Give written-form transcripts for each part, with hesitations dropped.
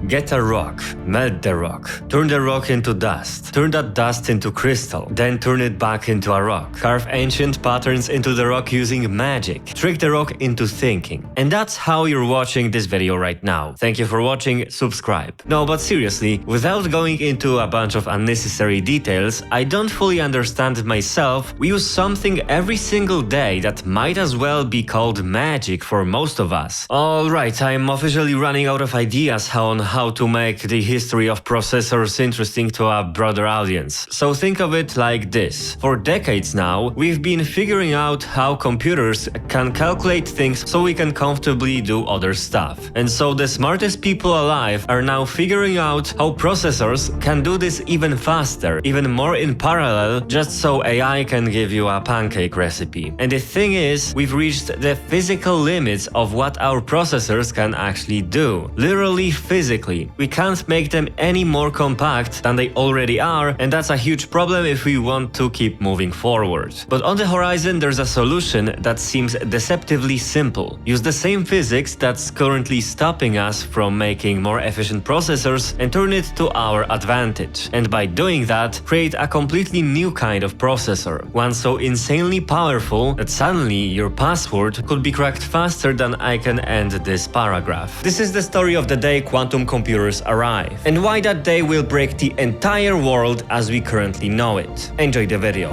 Get a rock, melt the rock, turn the rock into dust, turn that dust into crystal, then turn it back into a rock, carve ancient patterns into the rock using magic, trick the rock into thinking. And that's how you're watching this video right now. Thank you for watching, subscribe. No, but seriously, without going into a bunch of unnecessary details, I don't fully understand myself. We use something every single day that might as well be called magic for most of us. Alright, I'm officially running out of ideas on how to make the history of processors interesting to a broader audience. So think of it like this. For decades now, we've been figuring out how computers can calculate things so we can comfortably do other stuff. And so the smartest people alive are now figuring out how processors can do this even faster, even more in parallel, just so AI can give you a pancake recipe. And the thing is, we've reached the physical limits of what our processors can actually do. Literally physically. We can't make them any more compact than they already are, and that's a huge problem if we want to keep moving forward. But on the horizon there's a solution that seems deceptively simple. Use the same physics that's currently stopping us from making more efficient processors and turn it to our advantage. And by doing that, create a completely new kind of processor. One so insanely powerful that suddenly your password could be cracked faster than I can end this paragraph. This is the story of the day quantum computers arrive, and why that day will break the entire world as we currently know it. Enjoy the video.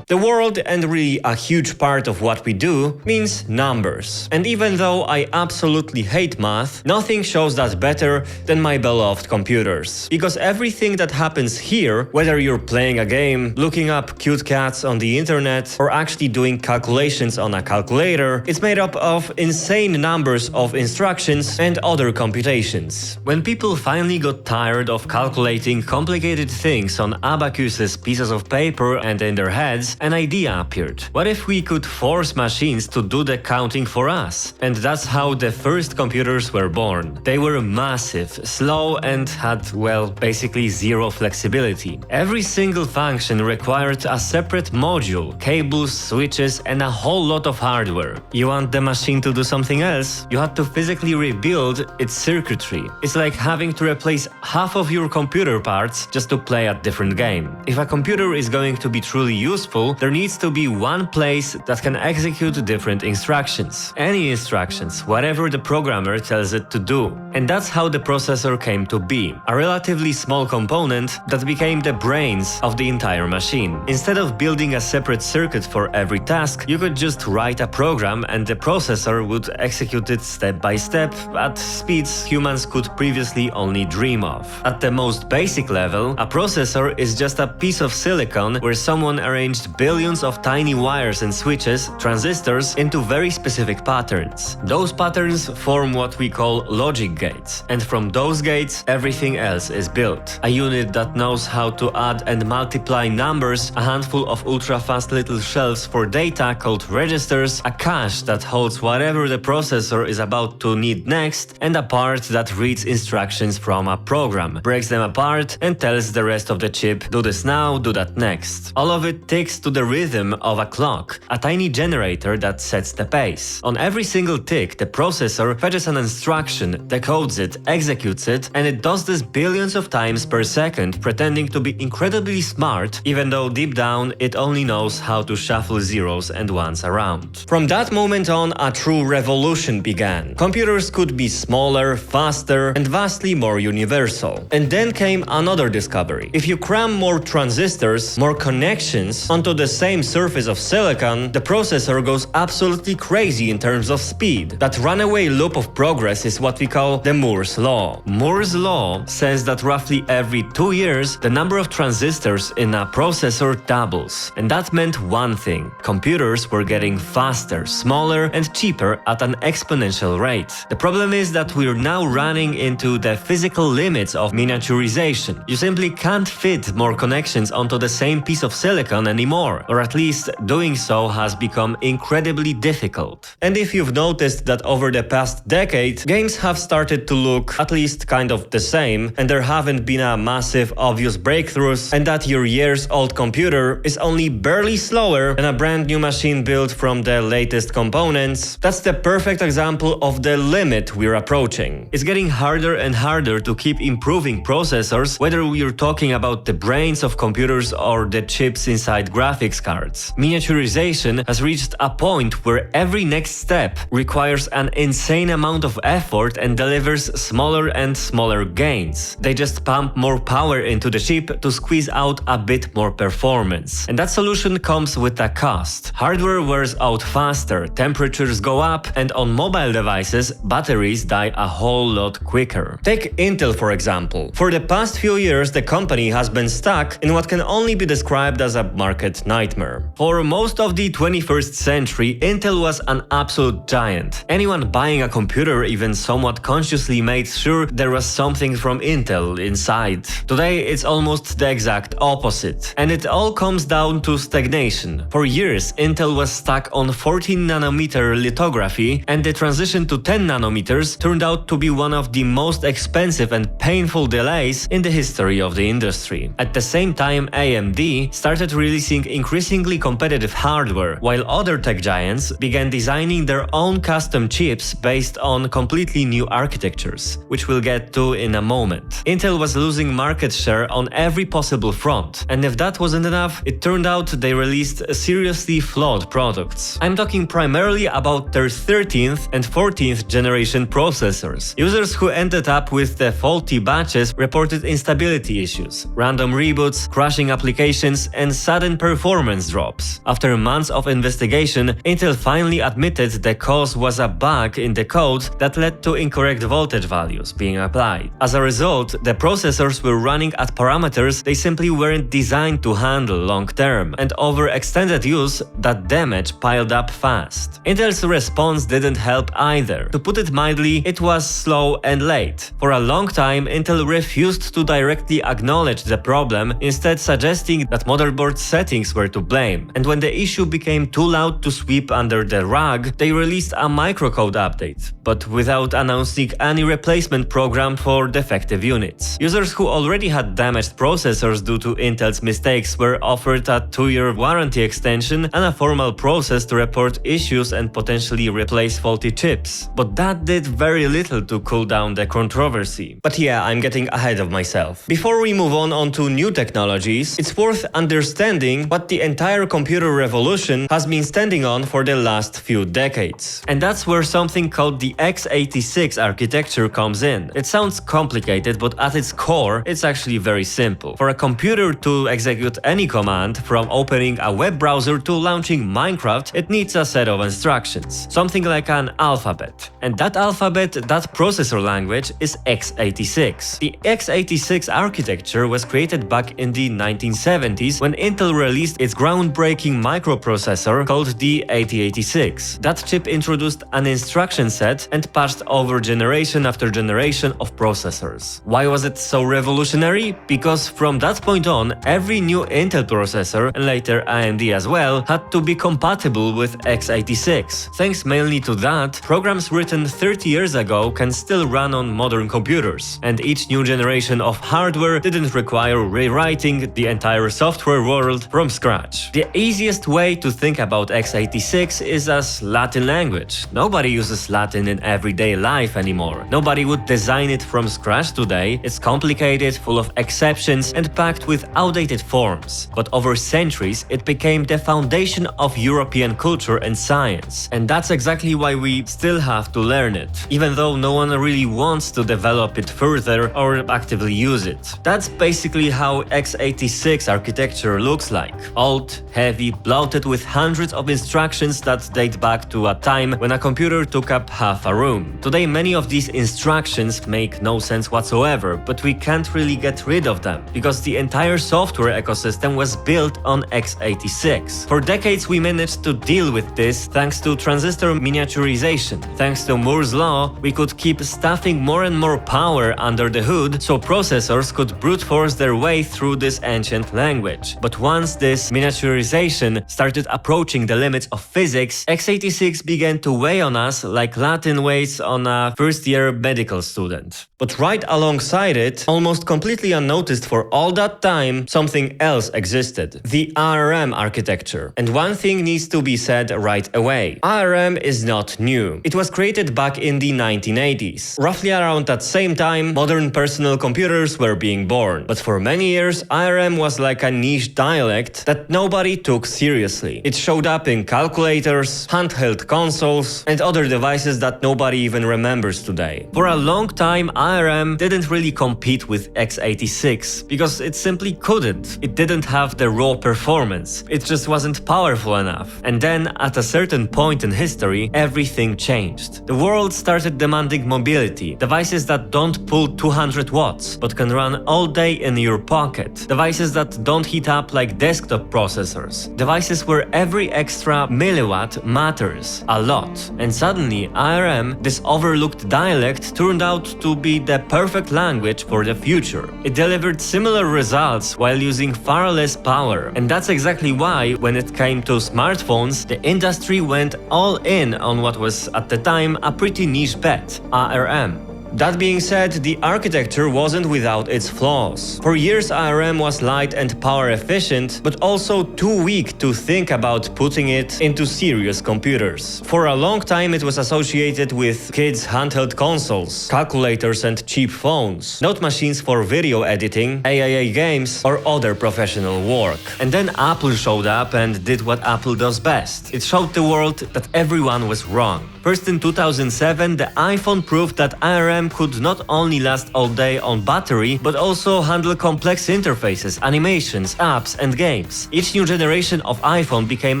The world, and really a huge part of what we do, means numbers. And even though I absolutely hate math, nothing shows that better than my beloved computers. Because everything that happens here, whether you're playing a game, looking up cute cats on the internet, or actually doing calculations on a calculator, it's made up of insane numbers of instructions and other computations. When people finally got tired of calculating complicated things on abacuses, pieces of paper, and in their heads, an idea appeared. What if we could force machines to do the counting for us? And that's how the first computers were born. They were massive, slow, and had, well, basically zero flexibility. Every single function required a separate module, cables, switches, and a whole lot of hardware. You want the machine to do something else? You had to physically rebuild its circuitry. It's like having to replace half of your computer parts just to play a different game. If a computer is going to be truly useful, there needs to be one place that can execute different instructions. Any instructions, whatever the programmer tells it to do. And that's how the processor came to be. A relatively small component that became the brains of the entire machine. Instead of building a separate circuit for every task, you could just write a program and the processor would execute it step by step at speeds humans could previously only dream of. At the most basic level, a processor is just a piece of silicon where someone arranged billions of tiny wires and switches, transistors, into very specific patterns. Those patterns form what we call logic gates, and from those gates everything else is built. A unit that knows how to add and multiply numbers, a handful of ultra-fast little shelves for data called registers, a cache that holds whatever the processor is about to need next, and a part that reads instructions from a program, breaks them apart, and tells the rest of the chip, do this now, do that next. All of it ticks to the rhythm of a clock, a tiny generator that sets the pace. On every single tick, the processor fetches an instruction, decodes it, executes it, and it does this billions of times per second, pretending to be incredibly smart, even though deep down it only knows how to shuffle zeros and ones around. From that moment on, a true revolution began. Computers could be smaller, faster, and vastly more universal. And then came another discovery. If you cram more transistors, more connections, onto the same surface of silicon, the processor goes absolutely crazy in terms of speed. That runaway loop of progress is what we call the Moore's law. Moore's law says that roughly every 2 years, the number of transistors in a processor doubles. And that meant one thing: computers were getting faster, smaller, and cheaper at an exponential rate. The problem is that we're now running into the physical limits of miniaturization. You simply can't fit more connections onto the same piece of silicon anymore. anymore, or at least doing so has become incredibly difficult. And if you've noticed that over the past decade, games have started to look at least kind of the same, and there haven't been a massive obvious breakthroughs, and that your years-old computer is only barely slower than a brand new machine built from the latest components, that's the perfect example of the limit we're approaching. It's getting harder and harder to keep improving processors, whether we're talking about the brains of computers or the chips inside graphics cards. Miniaturization has reached a point where every next step requires an insane amount of effort and delivers smaller and smaller gains. They just pump more power into the chip to squeeze out a bit more performance. And that solution comes with a cost. Hardware wears out faster, temperatures go up, and on mobile devices, batteries die a whole lot quicker. Take Intel for example. For the past few years, the company has been stuck in what can only be described as a market nightmare. For most of the 21st century, Intel was an absolute giant. Anyone buying a computer even somewhat consciously made sure there was something from Intel inside. Today, it's almost the exact opposite. And it all comes down to stagnation. For years, Intel was stuck on 14nm lithography, and the transition to 10 nanometers turned out to be one of the most expensive and painful delays in the history of the industry. At the same time, AMD started releasing increasingly competitive hardware, while other tech giants began designing their own custom chips based on completely new architectures, which we'll get to in a moment. Intel was losing market share on every possible front, and if that wasn't enough, it turned out they released seriously flawed products. I'm talking primarily about their 13th and 14th generation processors. Users who ended up with the faulty batches reported instability issues, random reboots, crashing applications, and sudden performance drops. After months of investigation, Intel finally admitted the cause was a bug in the code that led to incorrect voltage values being applied. As a result, the processors were running at parameters they simply weren't designed to handle long term, and over extended use, that damage piled up fast. Intel's response didn't help either. To put it mildly, it was slow and late. For a long time, Intel refused to directly acknowledge the problem, instead suggesting that motherboard settings were to blame. And when the issue became too loud to sweep under the rug, they released a microcode update, but without announcing any replacement program for defective units. Users who already had damaged processors due to Intel's mistakes were offered a 2-year warranty extension and a formal process to report issues and potentially replace faulty chips. But that did very little to cool down the controversy. But yeah, I'm getting ahead of myself. Before we move on to new technologies, it's worth understanding what the entire computer revolution has been standing on for the last few decades. And that's where something called the x86 architecture comes in. It sounds complicated, but at its core, it's actually very simple. For a computer to execute any command, from opening a web browser to launching Minecraft, it needs a set of instructions, something like an alphabet. And that alphabet, that processor language, is x86. The x86 architecture was created back in the 1970s when Intel released its groundbreaking microprocessor called the 8086. That chip introduced an instruction set and passed over generation after generation of processors. Why was it so revolutionary? Because from that point on, every new Intel processor, and later AMD as well, had to be compatible with x86. Thanks mainly to that, programs written 30 years ago can still run on modern computers, and each new generation of hardware didn't require rewriting the entire software world from scratch. The easiest way to think about x86 is as Latin language. Nobody uses Latin in everyday life anymore. Nobody would design it from scratch today. It's complicated, full of exceptions, and packed with outdated forms. But over centuries, it became the foundation of European culture and science. And that's exactly why we still have to learn it, even though no one really wants to develop it further or actively use it. That's basically how x86 architecture looks like. Old, heavy, bloated with hundreds of instructions that date back to a time when a computer took up half a room. Today, many of these instructions make no sense whatsoever, but we can't really get rid of them, because the entire software ecosystem was built on x86. For decades, we managed to deal with this thanks to transistor miniaturization. Thanks to Moore's law, we could keep stuffing more and more power under the hood so processors could brute force their way through this ancient language. But once this this miniaturization started approaching the limits of physics, x86 began to weigh on us like Latin weighs on a first-year medical student. But right alongside it, almost completely unnoticed for all that time, something else existed: the ARM architecture. And one thing needs to be said right away. ARM is not new. It was created back in the 1980s. Roughly around that same time, modern personal computers were being born. But for many years, ARM was like a niche dialect that nobody took seriously. It showed up in calculators, handheld consoles, and other devices that nobody even remembers today. For a long time, ARM didn't really compete with x86 because it simply couldn't. It didn't have the raw performance. It just wasn't powerful enough. And then, at a certain point in history, everything changed. The world started demanding mobility, devices that don't pull 200 watts, but can run all day in your pocket, devices that don't heat up like desktop processors, devices where every extra milliwatt matters a lot. And suddenly, ARM, this overlooked dialect, turned out to be the perfect language for the future. It delivered similar results while using far less power. And that's exactly why, when it came to smartphones, the industry went all in on what was at the time a pretty niche bet: ARM. That being said, the architecture wasn't without its flaws. For years, ARM was light and power efficient, but also too weak to think about putting it into serious computers. For a long time, it was associated with kids' handheld consoles, calculators and cheap phones, not machines for video editing, AAA games, or other professional work. And then Apple showed up and did what Apple does best. It showed the world that everyone was wrong. First, in 2007, the iPhone proved that ARM could not only last all day on battery, but also handle complex interfaces, animations, apps, and games. Each new generation of iPhone became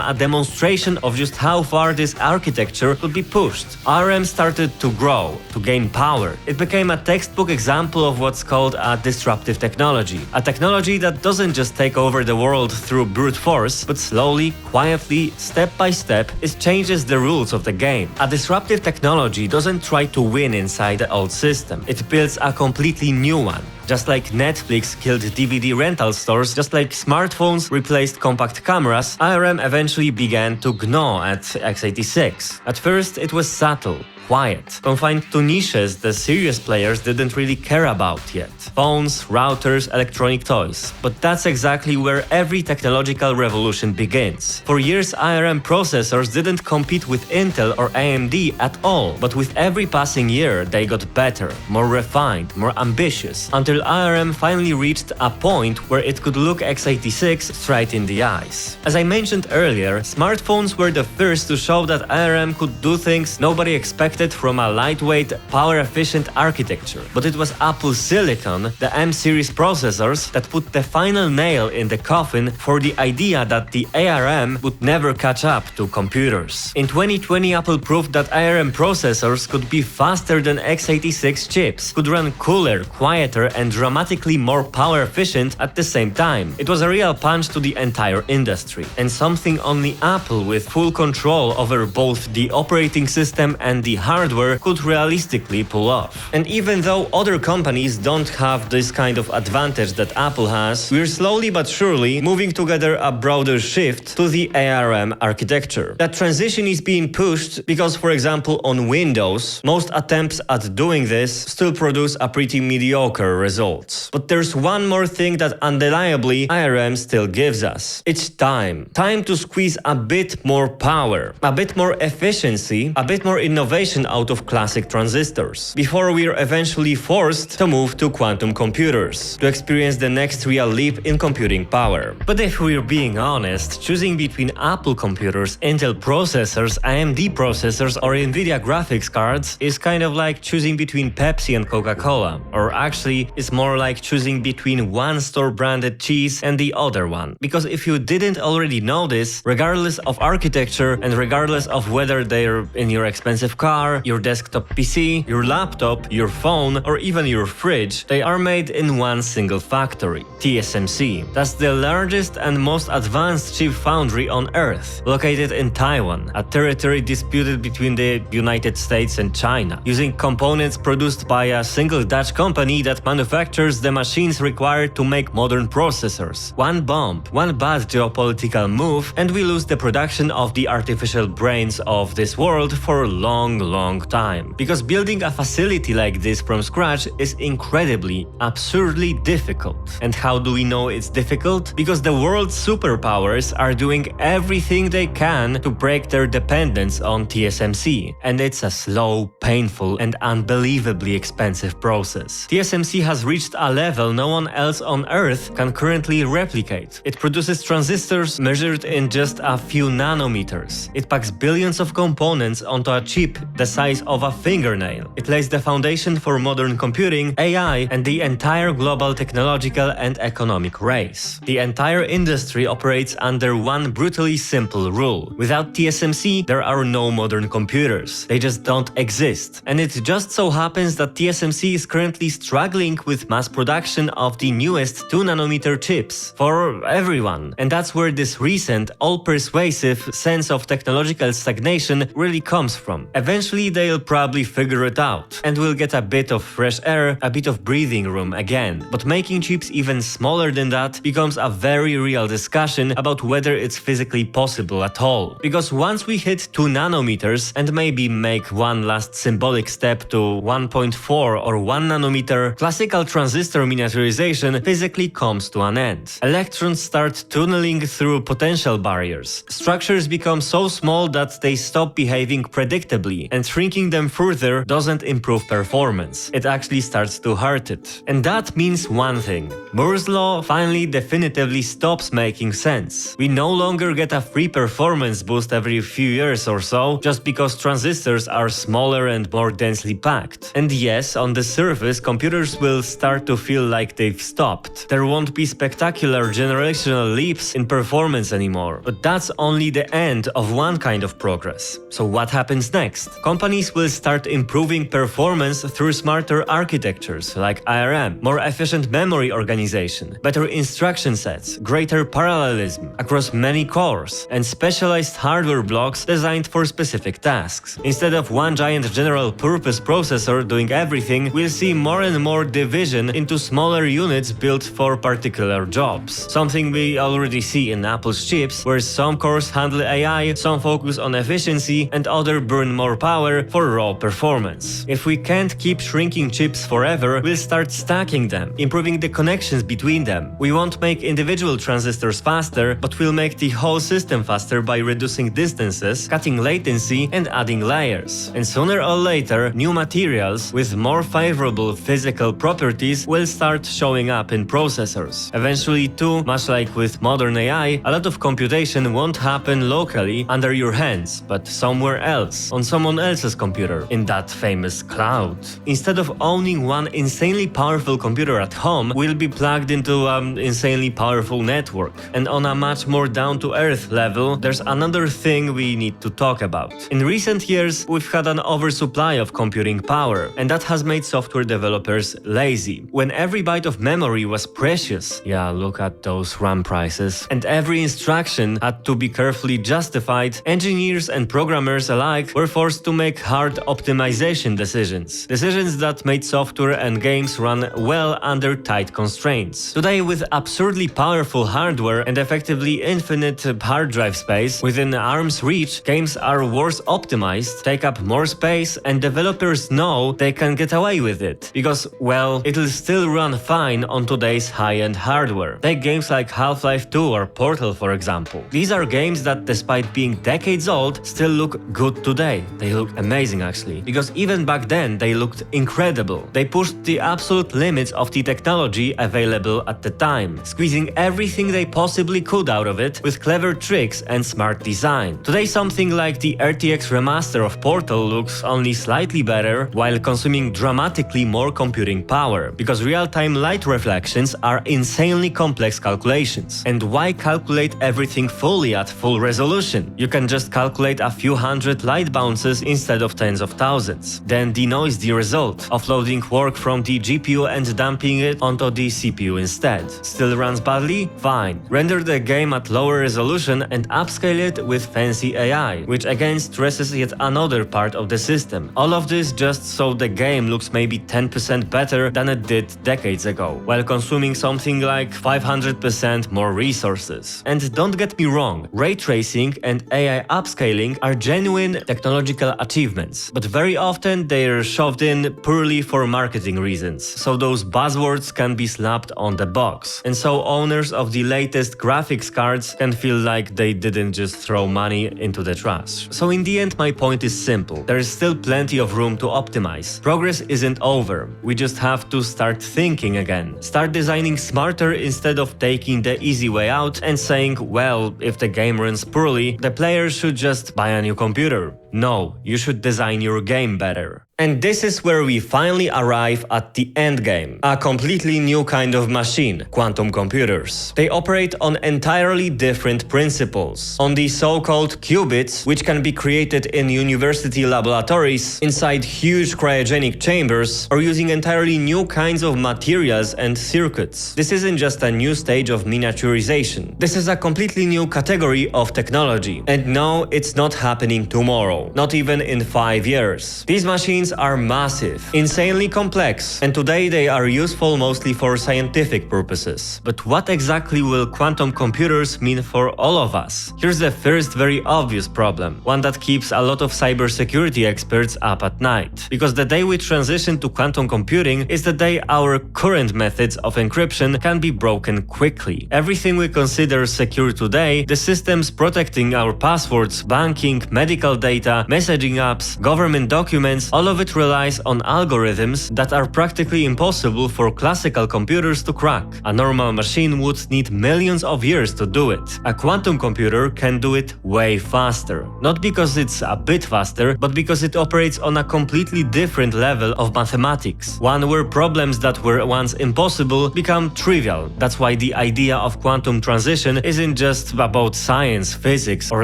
a demonstration of just how far this architecture could be pushed. ARM started to grow, to gain power. It became a textbook example of what's called a disruptive technology. A technology that doesn't just take over the world through brute force, but slowly, quietly, step by step, it changes the rules of the game. A disruptive technology doesn't try to win inside the old system. It builds a completely new one. Just like Netflix killed DVD rental stores, just like smartphones replaced compact cameras, ARM eventually began to gnaw at x86. At first, it was subtle, quiet, confined to niches the serious players didn't really care about yet. Phones, routers, electronic toys. But that's exactly where every technological revolution begins. For years, ARM processors didn't compete with Intel or AMD at all, but with every passing year, they got better, more refined, more ambitious, until ARM finally reached a point where it could look x86 straight in the eyes. As I mentioned earlier, smartphones were the first to show that ARM could do things nobody expected from a lightweight, power-efficient architecture. But it was Apple Silicon, the M-series processors, that put the final nail in the coffin for the idea that the ARM would never catch up to computers. In 2020, Apple proved that ARM processors could be faster than x86 chips, could run cooler, quieter, and dramatically more power efficient at the same time. It was a real punch to the entire industry, and something only Apple, with full control over both the operating system and the hardware, could realistically pull off. And even though other companies don't have this kind of advantage that Apple has, we're slowly but surely moving together a broader shift to the ARM architecture. That transition is being pushed because, for example, on Windows, most attempts at doing this still produce a pretty mediocre results. But there's one more thing that undeniably ARM still gives us. It's time. Time to squeeze a bit more power, a bit more efficiency, a bit more innovation out of classic transistors, before we're eventually forced to move to quantum computers, to experience the next real leap in computing power. But if we're being honest, choosing between Apple computers, Intel processors, AMD processors, or Nvidia graphics cards is kind of like choosing between Pepsi and Coca-Cola, or actually it's more like choosing between one store-branded cheese and the other one. Because if you didn't already know this, regardless of architecture and regardless of whether they're in your expensive car, your desktop PC, your laptop, your phone, or even your fridge, they are made in one single factory, TSMC. That's the largest and most advanced chip foundry on Earth, located in Taiwan, a territory disputed between the United States and China, using components produced by a single Dutch company that manufactures manufactures the machines required to make modern processors. One bomb, one bad geopolitical move, and we lose the production of the artificial brains of this world for a long time. Because building a facility like this from scratch is incredibly, absurdly difficult. And how do we know it's difficult? Because the world's superpowers are doing everything they can to break their dependence on TSMC. And it's a slow, painful, and unbelievably expensive process. TSMC has reached a level no one else on Earth can currently replicate. It produces transistors measured in just a few nanometers. It packs billions of components onto a chip the size of a fingernail. It lays the foundation for modern computing, AI, and the entire global technological and economic race. The entire industry operates under one brutally simple rule. Without TSMC, there are no modern computers. They just don't exist. And it just so happens that TSMC is currently struggling with mass production of the newest 2nm chips for everyone. And that's where this recent, all-persuasive sense of technological stagnation really comes from. Eventually they'll probably figure it out, and we'll get a bit of fresh air, a bit of breathing room again. But making chips even smaller than that becomes a very real discussion about whether it's physically possible at all. Because once we hit 2nm and maybe make one last symbolic step to 1.4 or 1nm, classical transistor miniaturization physically comes to an end. Electrons start tunneling through potential barriers. Structures become so small that they stop behaving predictably, and shrinking them further doesn't improve performance. It actually starts to hurt it. And that means one thing. Moore's law finally definitively stops making sense. We no longer get a free performance boost every few years or so just because transistors are smaller and more densely packed. And yes, on the surface, computers will start to feel like they've stopped. There won't be spectacular generational leaps in performance anymore. But that's only the end of one kind of progress. So what happens next? Companies will start improving performance through smarter architectures like IRM, more efficient memory organization, better instruction sets, greater parallelism across many cores, and specialized hardware blocks designed for specific tasks. Instead of one giant general-purpose processor doing everything, we'll see more and more division into smaller units built for particular jobs. Something we already see in Apple's chips, where some cores handle AI, some focus on efficiency, and others burn more power for raw performance. If we can't keep shrinking chips forever, we'll start stacking them, improving the connections between them. We won't make individual transistors faster, but we'll make the whole system faster by reducing distances, cutting latency, and adding layers. And sooner or later, new materials with more favorable physical properties will start showing up in processors. Eventually too, much like with modern AI, a lot of computation won't happen locally under your hands, but somewhere else, on someone else's computer, in that famous cloud. Instead of owning one insanely powerful computer at home, we'll be plugged into an insanely powerful network. And on a much more down-to-earth level, there's another thing we need to talk about. In recent years, we've had an oversupply of computing power, and that has made software developers lazy. When every byte of memory was precious, yeah, look at those RAM prices, and every instruction had to be carefully justified, engineers and programmers alike were forced to make hard optimization decisions. Decisions that made software and games run well under tight constraints. Today, with absurdly powerful hardware and effectively infinite hard drive space within arm's reach, games are worse optimized, take up more space, and developers know they can get away with it. Because, well, it'll still run fine on today's high-end hardware. Take games like Half-Life 2 or Portal, for example. These are games that, despite being decades old, still look good today. They look amazing, actually. Because even back then, they looked incredible. They pushed the absolute limits of the technology available at the time, squeezing everything they possibly could out of it with clever tricks and smart design. Today, something like the RTX remaster of Portal looks only slightly better while consuming dramatically more computing power, because real-time light reflections are insanely complex calculations. And why calculate everything fully at full resolution? You can just calculate a few hundred light bounces instead of tens of thousands. Then denoise the result, offloading work from the GPU and dumping it onto the CPU instead. Still runs badly? Fine. Render the game at lower resolution and upscale it with fancy AI, which again stresses yet another part of the system. All of this just so the game looks maybe 10% better than than it did decades ago, while consuming something like 500% more resources. And don't get me wrong, ray tracing and AI upscaling are genuine technological achievements, but very often they're shoved in purely for marketing reasons, so those buzzwords can be slapped on the box, and so owners of the latest graphics cards can feel like they didn't just throw money into the trash. So in the end, my point is simple. There is still plenty of room to optimize. Progress isn't over. We just have to start thinking again. Start designing smarter instead of taking the easy way out and saying, well, if the game runs poorly, the player should just buy a new computer. No, you should design your game better. And this is where we finally arrive at the end game. A completely new kind of machine, quantum computers. They operate on entirely different principles. On the so-called qubits, which can be created in university laboratories, inside huge cryogenic chambers, or using entirely new kinds of materials and circuits. This isn't just a new stage of miniaturization. This is a completely new category of technology. And no, it's not happening tomorrow. Not even in 5 years. These machines are massive, insanely complex, and today they are useful mostly for scientific purposes. But what exactly will quantum computers mean for all of us? Here's the first very obvious problem, one that keeps a lot of cybersecurity experts up at night. Because the day we transition to quantum computing is the day our current methods of encryption can be broken quickly. Everything we consider secure today, the systems protecting our passwords, banking, medical data, messaging apps, government documents, all of it relies on algorithms that are practically impossible for classical computers to crack. A normal machine would need millions of years to do it. A quantum computer can do it way faster. Not because it's a bit faster, but because it operates on a completely different level of mathematics. One where problems that were once impossible become trivial. That's why the idea of quantum transition isn't just about science, physics, or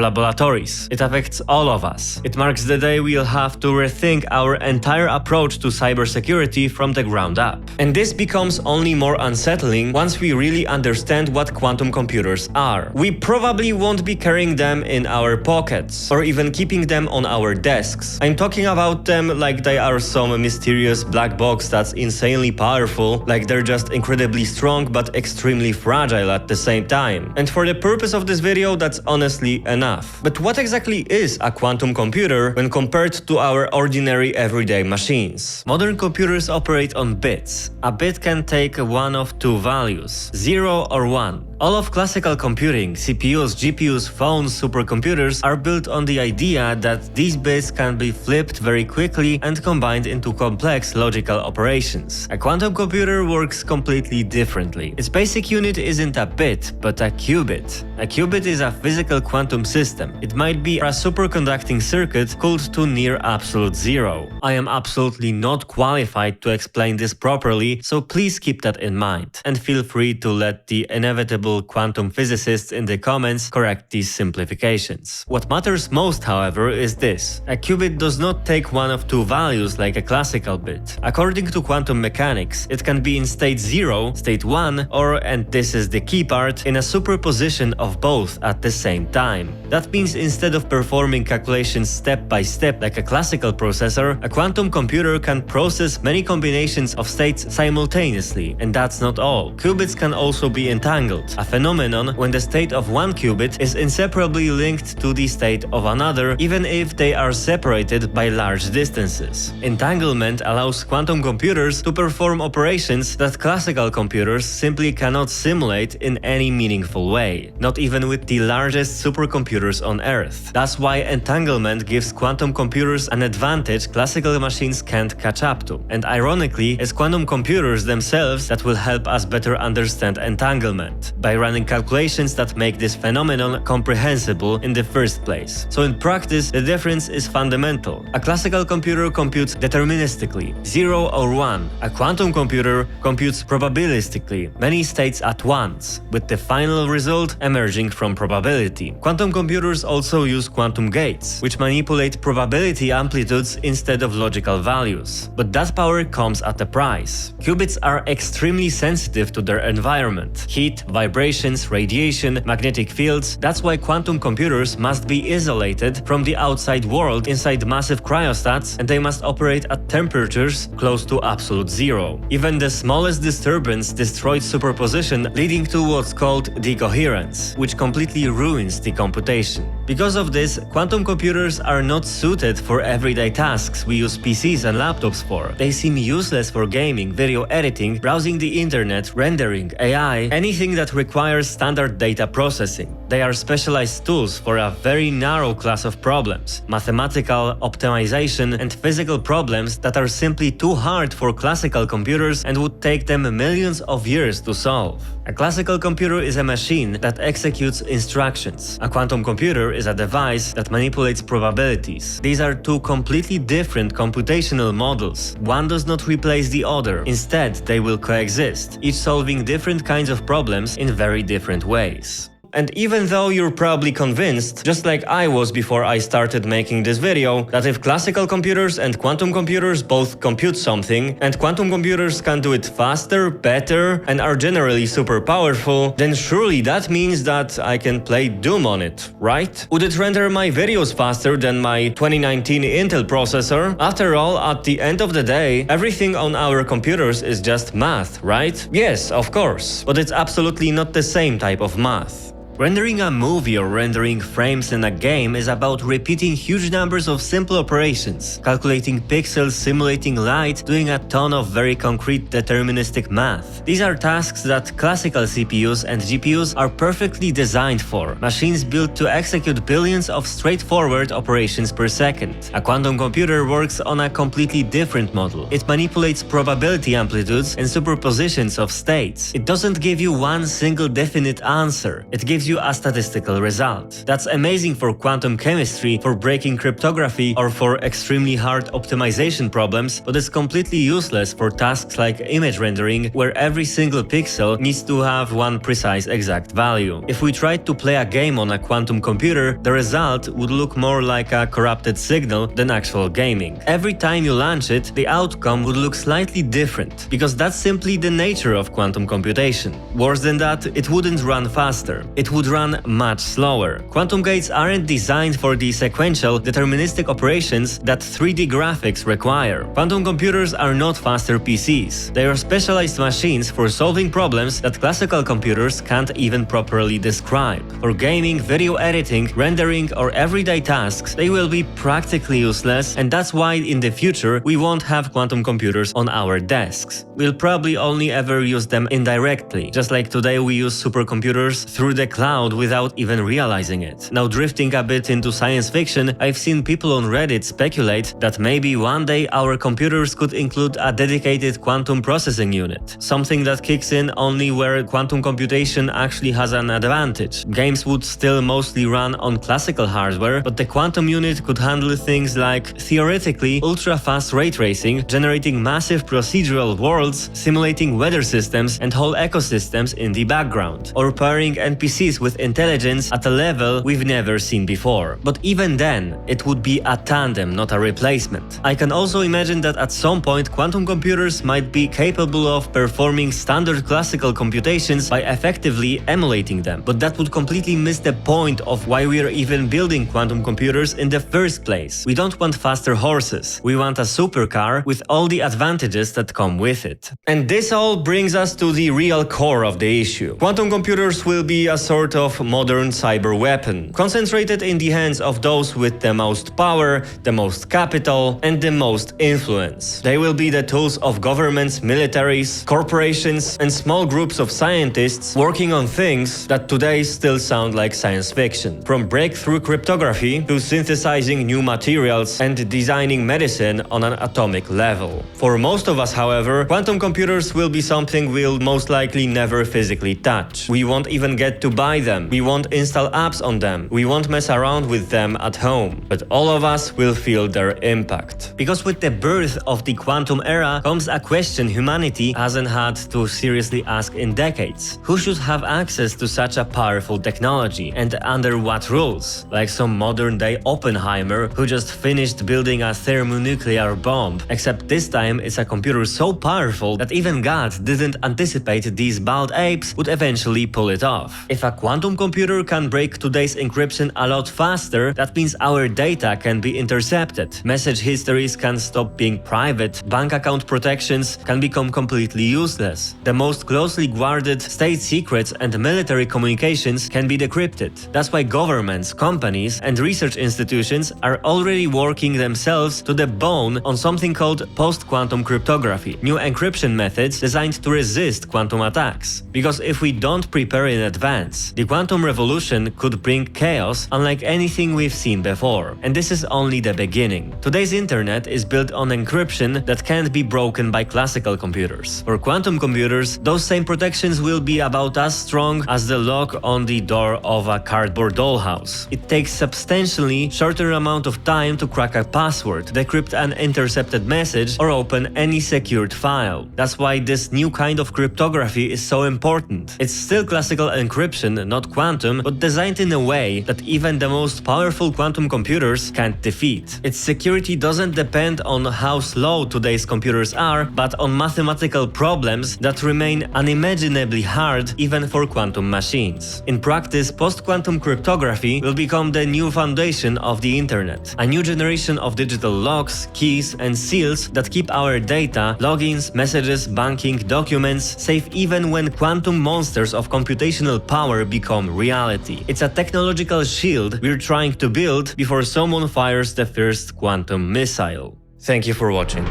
laboratories. It affects all of us. It marks the day we'll have to rethink our entire approach to cybersecurity from the ground up. And this becomes only more unsettling once we really understand what quantum computers are. We probably won't be carrying them in our pockets, or even keeping them on our desks. I'm talking about them like they are some mysterious black box that's insanely powerful, like they're just incredibly strong but extremely fragile at the same time. And for the purpose of this video, that's honestly enough. But what exactly is a quantum computer when compared to our ordinary everyday machines? Modern computers operate on bits. A bit can take one of two values, 0 or 1. All of classical computing, CPUs, GPUs, phones, supercomputers are built on the idea that these bits can be flipped very quickly and combined into complex logical operations. A quantum computer works completely differently. Its basic unit isn't a bit, but a qubit. A qubit is a physical quantum system. It might be a superconducting circuit cooled to near absolute zero. I am absolutely not qualified to explain this properly, so please keep that in mind. And feel free to let the inevitable quantum physicists in the comments correct these simplifications. What matters most, however, is this. A qubit does not take one of two values like a classical bit. According to quantum mechanics, it can be in state 0, state 1, or, and this is the key part, in a superposition of both at the same time. That means instead of performing calculations step by step like a classical processor, a quantum computer can process many combinations of states simultaneously. And that's not all. Qubits can also be entangled, a phenomenon when the state of one qubit is inseparably linked to the state of another, even if they are separated by large distances. Entanglement allows quantum computers to perform operations that classical computers simply cannot simulate in any meaningful way, not even with the largest supercomputers on Earth. That's why entanglement gives quantum computers an advantage classical machines can't catch up to. And ironically, it's quantum computers themselves that will help us better understand entanglement, by running calculations that make this phenomenon comprehensible in the first place. So in practice, the difference is fundamental. A classical computer computes deterministically, 0 or 1. A quantum computer computes probabilistically, many states at once, with the final result emerging from probability. Quantum computers also use quantum gates, which manipulate probability amplitudes instead of logical values. But that power comes at a price. Qubits are extremely sensitive to their environment, heat, vibration, vibrations, radiation, magnetic fields. That's why quantum computers must be isolated from the outside world inside massive cryostats, and they must operate at temperatures close to absolute zero. Even the smallest disturbance destroys superposition, leading to what's called decoherence, which completely ruins the computation. Because of this, quantum computers are not suited for everyday tasks we use PCs and laptops for. They seem useless for gaming, video editing, browsing the internet, rendering, AI, anything that requires standard data processing. They are specialized tools for a very narrow class of problems: mathematical, optimization, and physical problems that are simply too hard for classical computers and would take them millions of years to solve. A classical computer is a machine that executes instructions. A quantum computer is a device that manipulates probabilities. These are two completely different computational models. One does not replace the other. Instead, they will coexist, each solving different kinds of problems in very different ways. And even though you're probably convinced, just like I was before I started making this video, that if classical computers and quantum computers both compute something, and quantum computers can do it faster, better, and are generally super powerful, then surely that means that I can play Doom on it, right? Would it render my videos faster than my 2019 Intel processor? After all, at the end of the day, everything on our computers is just math, right? Yes, of course, but it's absolutely not the same type of math. Rendering a movie or rendering frames in a game is about repeating huge numbers of simple operations, calculating pixels, simulating light, doing a ton of very concrete deterministic math. These are tasks that classical CPUs and GPUs are perfectly designed for, machines built to execute billions of straightforward operations per second. A quantum computer works on a completely different model. It manipulates probability amplitudes and superpositions of states. It doesn't give you one single definite answer. It gives you a statistical result. That's amazing for quantum chemistry, for breaking cryptography, or for extremely hard optimization problems, but it's completely useless for tasks like image rendering, where every single pixel needs to have one precise exact value. If we tried to play a game on a quantum computer, the result would look more like a corrupted signal than actual gaming. Every time you launch it, the outcome would look slightly different, because that's simply the nature of quantum computation. Worse than that, it wouldn't run faster. It would run much slower. Quantum gates aren't designed for the sequential, deterministic operations that 3D graphics require. Quantum computers are not faster PCs. They are specialized machines for solving problems that classical computers can't even properly describe. For gaming, video editing, rendering, or everyday tasks, they will be practically useless, and that's why in the future we won't have quantum computers on our desks. We'll probably only ever use them indirectly, just like today we use supercomputers through the cloud without even realizing it. Now, drifting a bit into science fiction, I've seen people on Reddit speculate that maybe one day our computers could include a dedicated quantum processing unit, something that kicks in only where quantum computation actually has an advantage. Games would still mostly run on classical hardware, but the quantum unit could handle things like, theoretically, ultra-fast ray tracing, generating massive procedural worlds, simulating weather systems and whole ecosystems in the background, or pairing NPCs with intelligence at a level we've never seen before. But even then, it would be a tandem, not a replacement. I can also imagine that at some point quantum computers might be capable of performing standard classical computations by effectively emulating them. But that would completely miss the point of why we are even building quantum computers in the first place. We don't want faster horses. We want a supercar with all the advantages that come with it. And this all brings us to the real core of the issue. Quantum computers will be a sort of modern cyber weapon, concentrated in the hands of those with the most power, the most capital, and the most influence. They will be the tools of governments, militaries, corporations, and small groups of scientists working on things that today still sound like science fiction. From breakthrough cryptography to synthesizing new materials and designing medicine on an atomic level. For most of us, however, quantum computers will be something we'll most likely never physically touch. We won't even get to buy buy them, we won't install apps on them, we won't mess around with them at home, but all of us will feel their impact. Because with the birth of the quantum era comes a question humanity hasn't had to seriously ask in decades. Who should have access to such a powerful technology, and under what rules? Like some modern-day Oppenheimer who just finished building a thermonuclear bomb, except this time it's a computer so powerful that even God didn't anticipate these bald apes would eventually pull it off. If a quantum computer can break today's encryption a lot faster, that means our data can be intercepted, message histories can stop being private, bank account protections can become completely useless. The most closely guarded state secrets and military communications can be decrypted. That's why governments, companies, and research institutions are already working themselves to the bone on something called post-quantum cryptography, new encryption methods designed to resist quantum attacks. Because if we don't prepare in advance, the quantum revolution could bring chaos unlike anything we've seen before. And this is only the beginning. Today's internet is built on encryption that can't be broken by classical computers. For quantum computers, those same protections will be about as strong as the lock on the door of a cardboard dollhouse. It takes substantially shorter amount of time to crack a password, decrypt an intercepted message, or open any secured file. That's why this new kind of cryptography is so important. It's still classical encryption, not quantum, but designed in a way that even the most powerful quantum computers can't defeat. Its security doesn't depend on how slow today's computers are, but on mathematical problems that remain unimaginably hard even for quantum machines. In practice, post-quantum cryptography will become the new foundation of the internet. A new generation of digital locks, keys, and seals that keep our data, logins, messages, banking, documents safe even when quantum monsters of computational power become reality. It's a technological shield we're trying to build before someone fires the first quantum missile. Thank you for watching.